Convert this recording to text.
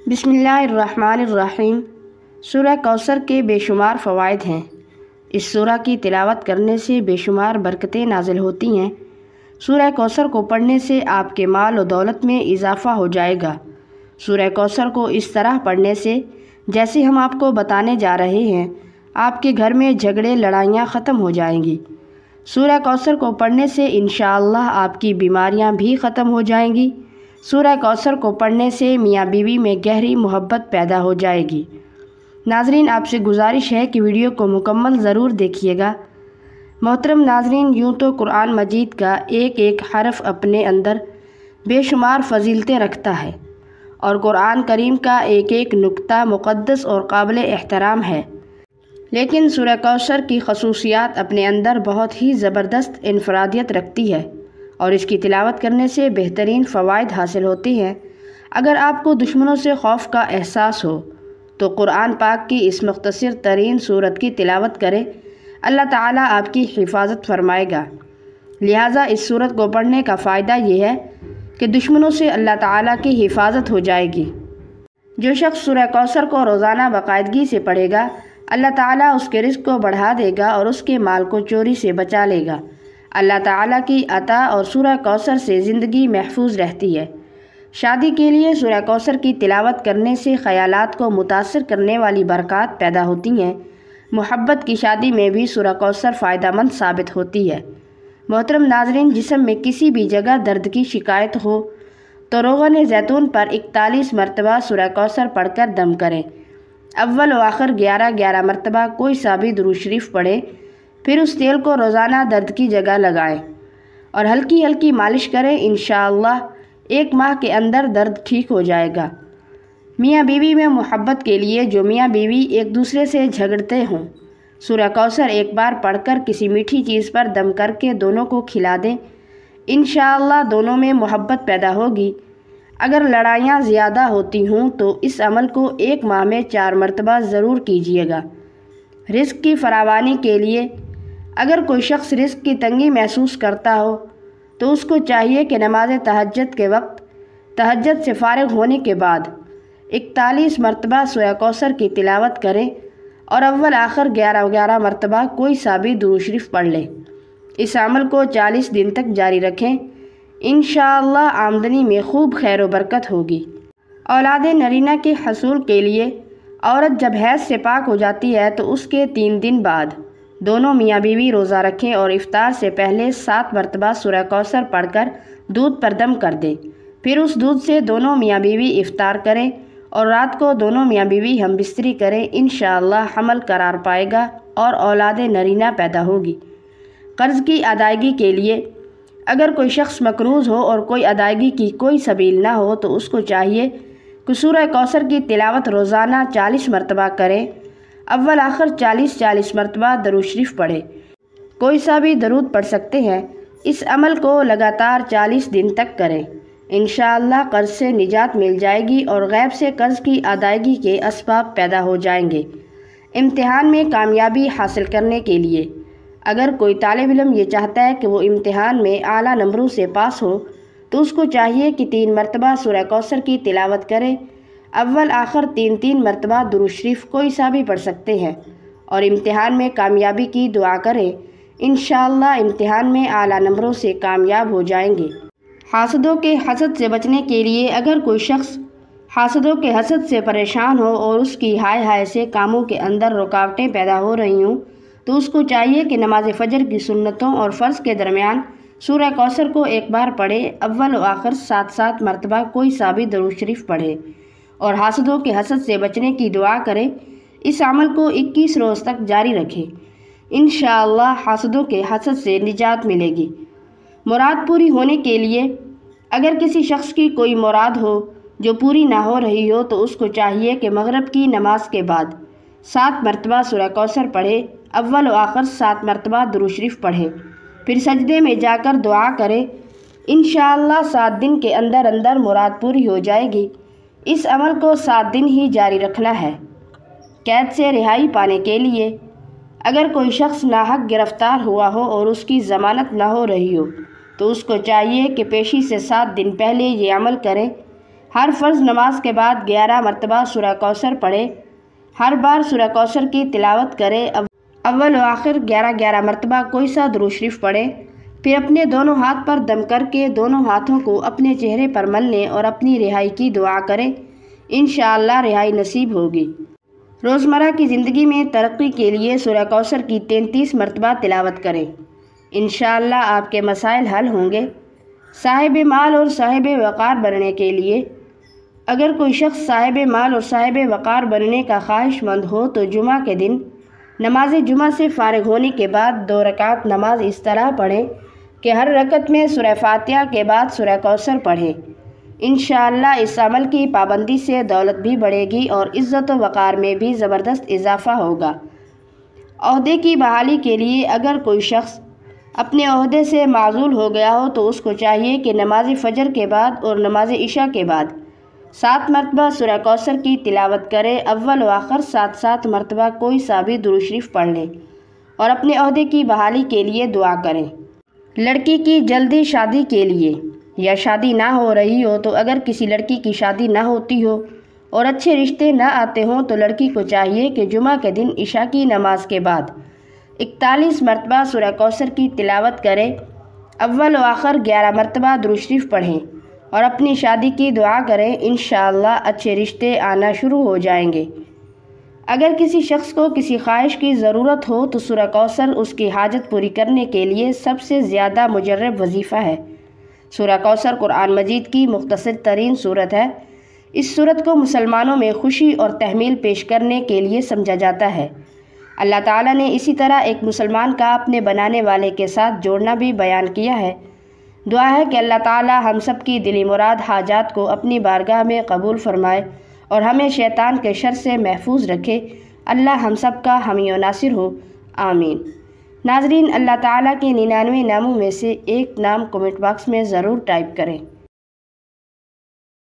بسم اللہ الرحمن الرحیم۔ سورہ کوثر کے بے شمار فوائد ہیں۔ اس سورہ کی تلاوت کرنے سے بے شمار برکتیں نازل ہوتی ہیں۔ سورہ کوثر کو پڑھنے سے آپ کے مال و دولت میں اضافہ ہو جائے گا۔ سورہ کوثر کو اس طرح پڑھنے سے جیسے ہم آپ کو بتانے جا رہے ہیں، آپ کے گھر میں جھگڑے لڑائیاں ختم ہو جائیں گی۔ سورہ کوثر کو پڑھنے سے انشاءاللہ آپ کی بیماریاں بھی ختم ہو جائیں گی۔ سورہ کوثر کو پڑھنے سے میاں بیوی میں گہری محبت پیدا ہو جائے گی۔ ناظرین، آپ سے گزارش ہے کہ ویڈیو کو مکمل ضرور دیکھیے گا۔ محترم ناظرین، یوں تو قرآن مجید کا ایک ایک حرف اپنے اندر بے شمار فضیلتیں رکھتا ہے، اور قرآن کریم کا ایک ایک نقطہ مقدس اور قابل احترام ہے، لیکن سورہ کوثر کی خصوصیات اپنے اندر بہت ہی زبردست انفرادیت رکھتی ہے، اور اس کی تلاوت کرنے سے بہترین فوائد حاصل ہوتے ہیں۔ اگر آپ کو دشمنوں سے خوف کا احساس ہو تو قرآن پاک کی اس مختصر ترین سورت کی تلاوت کریں، اللہ تعالیٰ آپ کی حفاظت فرمائے گا۔ لہٰذا اس سورت کو پڑھنے کا فائدہ یہ ہے کہ دشمنوں سے اللہ تعالیٰ کی حفاظت ہو جائے گی۔ جو شخص سورہ کوثر کو روزانہ باقاعدگی سے پڑھے گا، اللہ تعالیٰ اس کے رزق کو بڑھا دے گا اور اس کے مال کو چوری سے بچا لے گا۔ اللہ تعالیٰ کی عطا اور سورہ کوثر سے زندگی محفوظ رہتی ہے۔ شادی کے لیے سورہ کوثر کی تلاوت کرنے سے خیالات کو متاثر کرنے والی برکات پیدا ہوتی ہیں۔ محبت کی شادی میں بھی سورہ کوثر فائدہ مند ثابت ہوتی ہے۔ محترم ناظرین، جسم میں کسی بھی جگہ درد کی شکایت ہو تو روغن زیتون پر 41 مرتبہ سورہ کوثر پڑھ کر دم کریں۔ اول و آخر 11 مرتبہ کوئی سا بھی درود شریف پڑھیں، پھر اس تیل کو روزانہ درد کی جگہ لگائیں اور ہلکی ہلکی مالش کریں۔ انشاءاللہ 1 ماہ کے اندر درد ٹھیک ہو جائے گا۔ میاں بیوی میں محبت کے لیے جو میاں بیوی ایک دوسرے سے جھگڑتے ہوں، سورہ کوثر ایک بار پڑھ کر کسی میٹھی چیز پر دم کر کے دونوں کو کھلا دیں، انشاءاللہ دونوں میں محبت پیدا ہوگی۔ اگر لڑائیاں زیادہ ہوتی ہوں تو اس عمل کو 1 ماہ میں 4 مرتبہ ضرور کیجیے گا۔ رزق کی فراوانی کے لیے اگر کوئی شخص رزق کی تنگی محسوس کرتا ہو تو اس کو چاہیے کہ نماز تہجد کے وقت تہجد سے فارغ ہونے کے بعد 41 مرتبہ سورہ کوثر کی تلاوت کریں اور اول آخر 11 مرتبہ کوئی سا بھی درود شریف پڑھ لیں۔ اس عمل کو 40 دن تک جاری رکھیں، انشاءاللہ آمدنی میں خوب خیر و برکت ہوگی۔ اولاد نرینہ کے حصول کے لیے عورت جب حیض سے پاک ہو جاتی ہے تو اس کے 3 دن بعد دونوں میاں بیوی روزہ رکھیں اور افطار سے پہلے 7 مرتبہ سورہ کوثر پڑھ کر دودھ پر دم کر دیں۔ پھر اس دودھ سے دونوں میاں بیوی افطار کریں اور رات کو دونوں میاں بیوی ہم بستری کریں۔ انشاءاللہ حمل قرار پائے گا اور اولاد نرینہ پیدا ہوگی۔ قرض کی ادائیگی کے لیے اگر کوئی شخص مقروض ہو اور کوئی ادائیگی کی کوئی سبیل نہ ہو تو اس کو چاہیے کہ سورہ کوثر کی تلاوت روزانہ 40 مرتبہ کریں، اول آخر 40 مرتبہ درود شریف پڑھیں۔ کوئی سا بھی درود پڑھ سکتے ہیں۔ اس عمل کو لگاتار 40 دن تک کریں، انشاءاللہ قرض سے نجات مل جائے گی اور غیب سے قرض کی ادائیگی کے اسباب پیدا ہو جائیں گے۔ امتحان میں کامیابی حاصل کرنے کے لیے اگر کوئی طالب علم یہ چاہتا ہے کہ وہ امتحان میں اعلیٰ نمبروں سے پاس ہو تو اس کو چاہیے کہ 3 مرتبہ سورہ کوثر کی تلاوت کرے، اول آخر 3 مرتبہ درود شریف کوئی سا بھی پڑھ سکتے ہیں، اور امتحان میں کامیابی کی دعا کریں۔ انشاءاللہ امتحان میں اعلیٰ نمبروں سے کامیاب ہو جائیں گے۔ حاسدوں کے حسد سے بچنے کے لیے اگر کوئی شخص حاسدوں کے حسد سے پریشان ہو اور اس کی ہائے سے کاموں کے اندر رکاوٹیں پیدا ہو رہی ہوں تو اس کو چاہیے کہ نماز فجر کی سنتوں اور فرض کے درمیان سورہ کوثر کو 1 بار پڑھے، اول و آخر 7 مرتبہ کوئی سا بھی درود شریف پڑھے اور حاسدوں کے حسد سے بچنے کی دعا کریں۔ اس عمل کو 21 روز تک جاری رکھیں، انشاءاللہ حاسدوں کے حسد سے نجات ملے گی۔ مراد پوری ہونے کے لیے اگر کسی شخص کی کوئی مراد ہو جو پوری نہ ہو رہی ہو تو اس کو چاہیے کہ مغرب کی نماز کے بعد 7 مرتبہ سورہ کوثر پڑھے، اول و آخر 7 مرتبہ درود شریف پڑھے، پھر سجدے میں جا کر دعا کرے، انشاءاللہ 7 دن کے اندر مراد پوری ہو جائے گی۔ اس عمل کو 7 دن ہی جاری رکھنا ہے۔ قید سے رہائی پانے کے لیے اگر کوئی شخص ناحق گرفتار ہوا ہو اور اس کی ضمانت نہ ہو رہی ہو تو اس کو چاہیے کہ پیشی سے 7 دن پہلے یہ عمل کریں۔ ہر فرض نماز کے بعد 11 مرتبہ سورہ کوثر پڑھے۔ ہر بار سورہ کوثر کی تلاوت کرے۔ اول و آخر 11 مرتبہ کوئی سا درود شریف پڑھے۔ پھر اپنے دونوں ہاتھ پر دم کر کے دونوں ہاتھوں کو اپنے چہرے پر مل لیں اور اپنی رہائی کی دعا کریں۔ انشاءاللہ رہائی نصیب ہوگی۔ روزمرہ کی زندگی میں ترقی کے لیے سورہ کوثر کی 33 مرتبہ تلاوت کریں۔ انشاءاللہ آپ کے مسائل حل ہوں گے۔ صاحب مال اور صاحب وقار بننے کے لیے اگر کوئی شخص صاحب مال اور صاحب وقار بننے کا خواہش مند ہو تو جمعہ کے دن نماز جمعہ سے فارغ ہونے کے بعد 2 رکعت نماز اس طرح پڑھیں کہ ہر رکعت میں سورہ فاتحہ کے بعد سورہ کوثر پڑھیں۔ انشاءاللہ اس عمل کی پابندی سے دولت بھی بڑھے گی اور عزت و وقار میں بھی زبردست اضافہ ہوگا۔ عہدے کی بحالی کے لیے اگر کوئی شخص اپنے عہدے سے معزول ہو گیا ہو تو اس کو چاہیے کہ نماز فجر کے بعد اور نماز عشاء کے بعد 7 مرتبہ سورہ کوثر کی تلاوت کرے۔ اول و آخر 7 مرتبہ کوئی سا بھی درود شریف پڑھ لیں اور اپنے عہدے کی بحالی کے لیے دعا کریں۔ لڑکی کی جلدی شادی کے لیے یا شادی نہ ہو رہی ہو تو اگر کسی لڑکی کی شادی نہ ہوتی ہو اور اچھے رشتے نہ آتے ہوں تو لڑکی کو چاہیے کہ جمعہ کے دن عشاء کی نماز کے بعد 41 مرتبہ سورہ کوثر کی تلاوت کرے۔ اول و آخر 11 مرتبہ درود شریف پڑھیں اور اپنی شادی کی دعا کریں۔ انشاءاللہ اچھے رشتے آنا شروع ہو جائیں گے۔ اگر کسی شخص کو کسی خواہش کی ضرورت ہو تو سورہ کوثر اس کی حاجت پوری کرنے کے لیے سب سے زیادہ مجرب وظیفہ ہے۔ سورہ کوثر قرآن مجید کی مختصر ترین سورت ہے۔ اس سورت کو مسلمانوں میں خوشی اور تحمیل پیش کرنے کے لیے سمجھا جاتا ہے۔ اللہ تعالیٰ نے اسی طرح ایک مسلمان کا اپنے بنانے والے کے ساتھ جوڑنا بھی بیان کیا ہے۔ دعا ہے کہ اللہ تعالیٰ ہم سب کی دلی مراد حاجات کو اپنی بارگاہ میں قبول فرمائے اور ہمیں شیطان کے شر سے محفوظ رکھے۔ اللہ ہم سب کا حامی و ناصر ہو، آمین۔ ناظرین، اللہ تعالیٰ کے 99 ناموں میں سے ایک نام کمنٹ باکس میں ضرور ٹائپ کریں۔